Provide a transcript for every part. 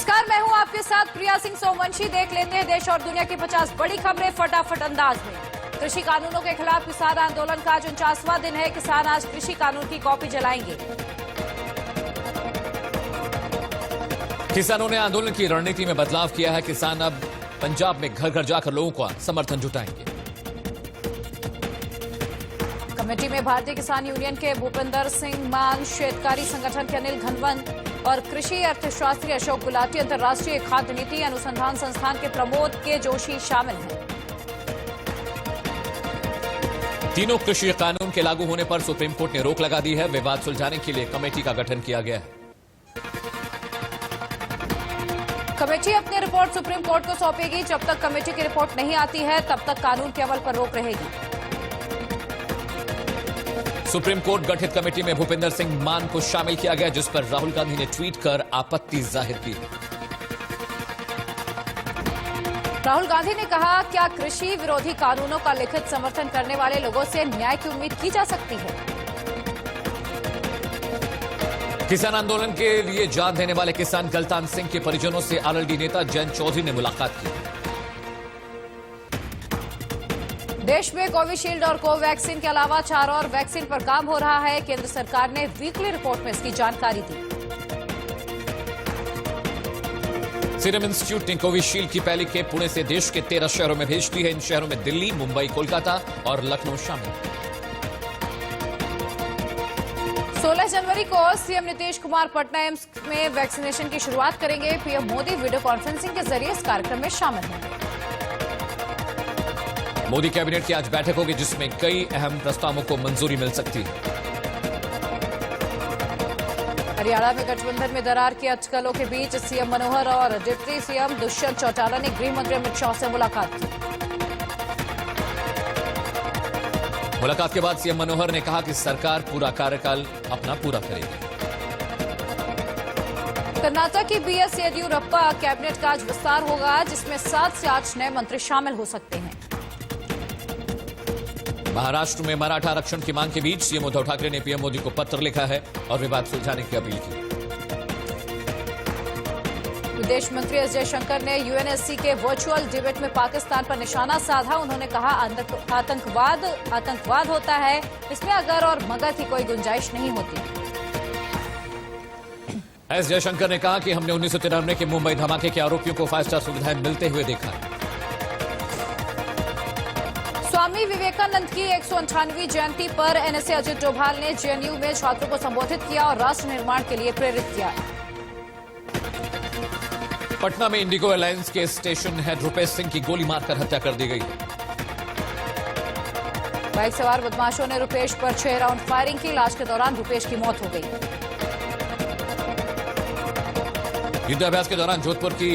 नमस्कार, मैं हूं आपके साथ प्रिया सिंह सोमवंशी। देख लेते हैं देश और दुनिया की 50 बड़ी खबरें फटाफट अंदाज में। कृषि कानूनों के खिलाफ किसान आंदोलन का आज 49वां दिन है। किसान आज कृषि कानून की कॉपी जलाएंगे। किसानों ने आंदोलन की रणनीति में बदलाव किया है। किसान अब पंजाब में घर घर जाकर लोगों का समर्थन जुटाएंगे। कमेटी में भारतीय किसान यूनियन के भूपेंद्र सिंह मान, शेतकारी संगठन के अनिल घनवंत और कृषि अर्थशास्त्री अशोक गुलाटी, अंतर्राष्ट्रीय खाद्य नीति अनुसंधान संस्थान के प्रमोद के जोशी शामिल हैं। तीनों कृषि कानून के लागू होने पर सुप्रीम कोर्ट ने रोक लगा दी है। विवाद सुलझाने के लिए कमेटी का गठन किया गया है। कमेटी अपनी रिपोर्ट सुप्रीम कोर्ट को सौंपेगी। जब तक कमेटी की रिपोर्ट नहीं आती है तब तक कानून के अमल पर रोक रहेगी। सुप्रीम कोर्ट गठित कमेटी में भूपेंद्र सिंह मान को शामिल किया गया, जिस पर राहुल गांधी ने ट्वीट कर आपत्ति जाहिर की। राहुल गांधी ने कहा, क्या कृषि विरोधी कानूनों का लिखित समर्थन करने वाले लोगों से न्याय की उम्मीद की जा सकती है? किसान आंदोलन के लिए जान देने वाले किसान गलतान सिंह के परिजनों से आरएलडी नेता जयंत चौधरी ने मुलाकात की। देश में कोविशील्ड और कोवैक्सीन के अलावा 4 और वैक्सीन पर काम हो रहा है। केंद्र सरकार ने वीकली रिपोर्ट में इसकी जानकारी दी। सीरम इंस्टीट्यूट ने कोविशील्ड की पहली खेप पुणे से देश के 13 शहरों में भेज दी है। इन शहरों में दिल्ली, मुंबई, कोलकाता और लखनऊ शामिल। 16 जनवरी को सीएम नीतीश कुमार पटना एम्स में वैक्सीनेशन की शुरुआत करेंगे। पीएम मोदी वीडियो कॉन्फ्रेंसिंग के जरिए इस कार्यक्रम में शामिल होंगे। मोदी कैबिनेट की आज बैठक होगी, जिसमें कई अहम प्रस्तावों को मंजूरी मिल सकती है। हरियाणा में गठबंधन में दरार की अटकलों के बीच सीएम मनोहर और डिप्टी सीएम दुष्यंत चौटाला ने गृह मंत्री अमित शाह से मुलाकात की। मुलाकात के बाद सीएम मनोहर ने कहा कि सरकार पूरा कार्यकाल अपना पूरा करेगी। कर्नाटक की बीएस येदियुरप्पा कैबिनेट का आज विस्तार होगा, जिसमें 7 से 8 नए मंत्री शामिल हो सकते हैं। महाराष्ट्र में मराठा आरक्षण की मांग के बीच सीएम उद्धव ठाकरे ने पीएम मोदी को पत्र लिखा है और विवाद सुलझाने की अपील की। विदेश मंत्री एस जयशंकर ने यूएनएससी के वर्चुअल डिबेट में पाकिस्तान पर निशाना साधा। उन्होंने कहा, आतंकवाद होता है, इसमें अगर और मगर की कोई गुंजाइश नहीं होती। एस जयशंकर ने कहा कि हमने 1993 के मुंबई धमाके के आरोपियों को 5 स्टार सुविधाएं मिलते हुए देखा है। स्वामी विवेकानंद की 198वीं जयंती पर एनएसए अजित डोभाल ने जेएनयू में छात्रों को संबोधित किया और राष्ट्र निर्माण के लिए प्रेरित किया। पटना में इंडिगो एयरलाइंस के स्टेशन हेड रुपेश सिंह की गोली मारकर हत्या कर दी गई। बाइक सवार बदमाशों ने रुपेश पर 6 राउंड फायरिंग की। इलाज के दौरान रुपेश की मौत हो गई। युद्धाभ्यास के दौरान जोधपुर की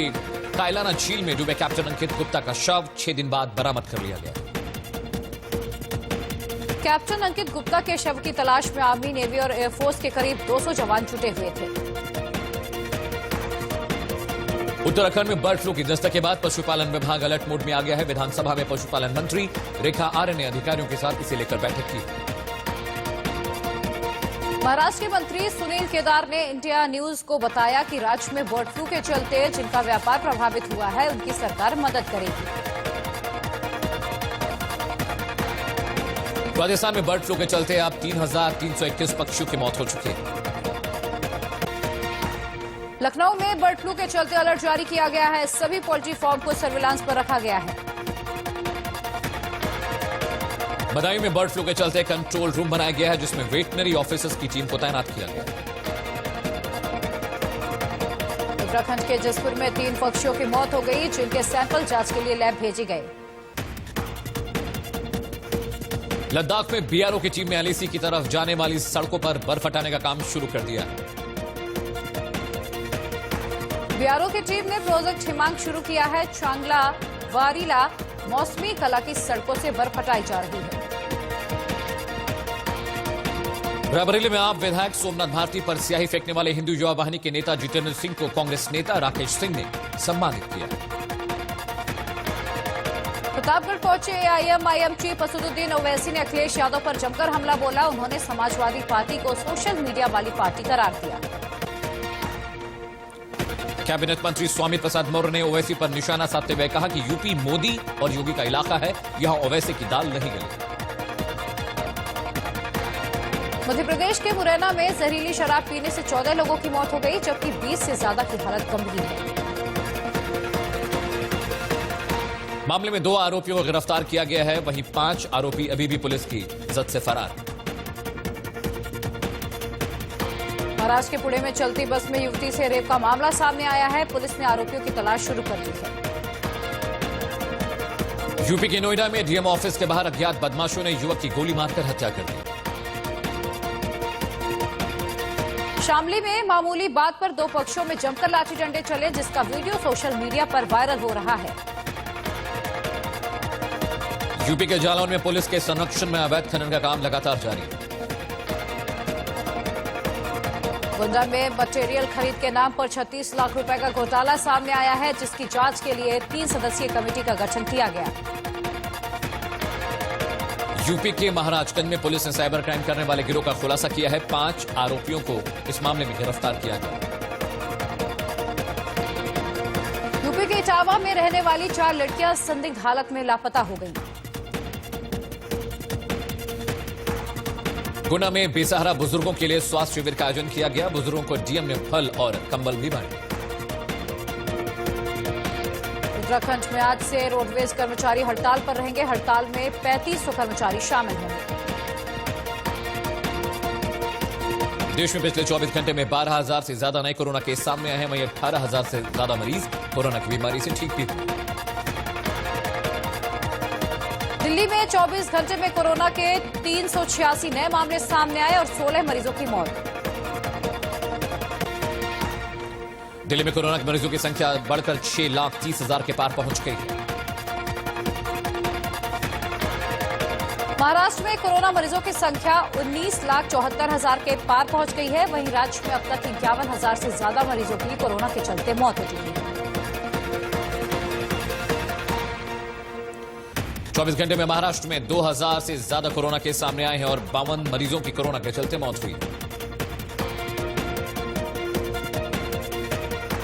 कायलाना झील में डूबे कैप्टन अंकित गुप्ता का शव 6 दिन बाद बरामद कर लिया गया। कैप्टन अंकित गुप्ता के शव की तलाश में आर्मी, नेवी और एयरफोर्स के करीब 200 जवान जुटे हुए थे। उत्तराखंड में बर्ड फ्लू की दस्तक के बाद पशुपालन विभाग अलर्ट मोड में आ गया है। विधानसभा में पशुपालन मंत्री रेखा आर्य ने अधिकारियों के साथ इसे लेकर बैठक की। महाराष्ट्र के मंत्री सुनील केदार ने इंडिया न्यूज को बताया कि राज्य में बर्ड फ्लू के चलते जिनका व्यापार प्रभावित हुआ है, उनकी सरकार मदद करेगी। राजस्थान में बर्ड फ्लू के चलते अब 3,321 पक्षियों की मौत हो चुकी है। लखनऊ में बर्ड फ्लू के चलते अलर्ट जारी किया गया है। सभी पोल्ट्री फार्म को सर्विलांस पर रखा गया है। बदायूं में बर्ड फ्लू के चलते कंट्रोल रूम बनाया गया है, जिसमें वेटनरी ऑफिसर्स की टीम को तैनात किया गया है। उत्तराखंड के जसपुर में 3 पक्षियों की मौत हो गई, जिनके सैंपल जांच के लिए लैब भेजे गए। लद्दाख में बीआरओ की टीम ने एलएसी की तरफ जाने वाली सड़कों पर बर्फ हटाने का काम शुरू कर दिया है। बीआरओ की टीम ने प्रोजेक्ट हिमांक शुरू किया है। चांगला, वारीला, मौसमी कला की सड़कों से बर्फ हटाई जा रही है। रायबरेली में आप विधायक सोमनाथ भारती पर स्याही फेंकने वाले हिंदू युवा वाहिनी के नेता जितेंद्र सिंह को कांग्रेस नेता राकेश सिंह ने सम्मानित किया। प्रतापगढ़ पहुंचे एआईएम चीफ असदुद्दीन ओवैसी ने अखिलेश यादव पर जमकर हमला बोला। उन्होंने समाजवादी पार्टी को सोशल मीडिया वाली पार्टी करार दिया। कैबिनेट मंत्री स्वामी प्रसाद मौर्य ने ओवैसी पर निशाना साधते हुए कहा कि यूपी मोदी और योगी का इलाका है, यहां ओवैसी की दाल नहीं गली। मध्य प्रदेश के मुरैना में जहरीली शराब पीने से 14 लोगों की मौत हो गई, जबकि 20 से ज्यादा की हालत गंभीर है। मामले में 2 आरोपियों को गिरफ्तार किया गया है, वहीं 5 आरोपी अभी भी पुलिस की जद से फरार। महाराष्ट्र के पुणे में चलती बस में युवती से रेप का मामला सामने आया है। पुलिस ने आरोपियों की तलाश शुरू कर दी है। यूपी के नोएडा में डीएम ऑफिस के बाहर अज्ञात बदमाशों ने युवक की गोली मारकर हत्या कर दी। शामली में मामूली बात पर 2 पक्षों में जमकर लाठी डंडे चले, जिसका वीडियो सोशल मीडिया पर वायरल हो रहा है। यूपी के जालौन में पुलिस के संरक्षण में अवैध खनन का काम लगातार जारी है। गोंडा में मटेरियल खरीद के नाम पर 36 लाख रुपए का घोटाला सामने आया है, जिसकी जांच के लिए 3 सदस्यीय कमेटी का गठन किया गया। यूपी के महाराजगंज में पुलिस ने साइबर क्राइम करने वाले गिरोह का खुलासा किया है। 5 आरोपियों को इस मामले में गिरफ्तार किया गया। यूपी के इटावा में रहने वाली 4 लड़कियां संदिग्ध हालत में लापता हो गईं। गुना में बेसहारा बुजुर्गों के लिए स्वास्थ्य शिविर का आयोजन किया गया। बुजुर्गों को डीएम ने फल और कंबल भी बांटे। उत्तराखंड में आज से रोडवेज कर्मचारी हड़ताल पर रहेंगे। हड़ताल में 3500 कर्मचारी शामिल होंगे। देश में पिछले 24 घंटे में 12,000 से ज्यादा नए कोरोना केस सामने आए हैं, वहीं 18,000 से ज्यादा मरीज कोरोना की बीमारी से ठीक भी हुए। दिल्ली में 24 घंटे में कोरोना के 386 नए मामले सामने आए और 16 मरीजों की मौत। दिल्ली में कोरोना के मरीजों की संख्या बढ़कर 6,30,000 के पार पहुंच गई है। महाराष्ट्र में कोरोना मरीजों की संख्या 19,74,000 के पार पहुंच गई है। वहीं राज्य में अब तक 51,000 से ज्यादा मरीजों की कोरोना के चलते मौत हो चुकी है। 24 घंटे में महाराष्ट्र में 2,000 से ज्यादा कोरोना केस सामने आए हैं और 52 मरीजों की कोरोना के चलते मौत हुई।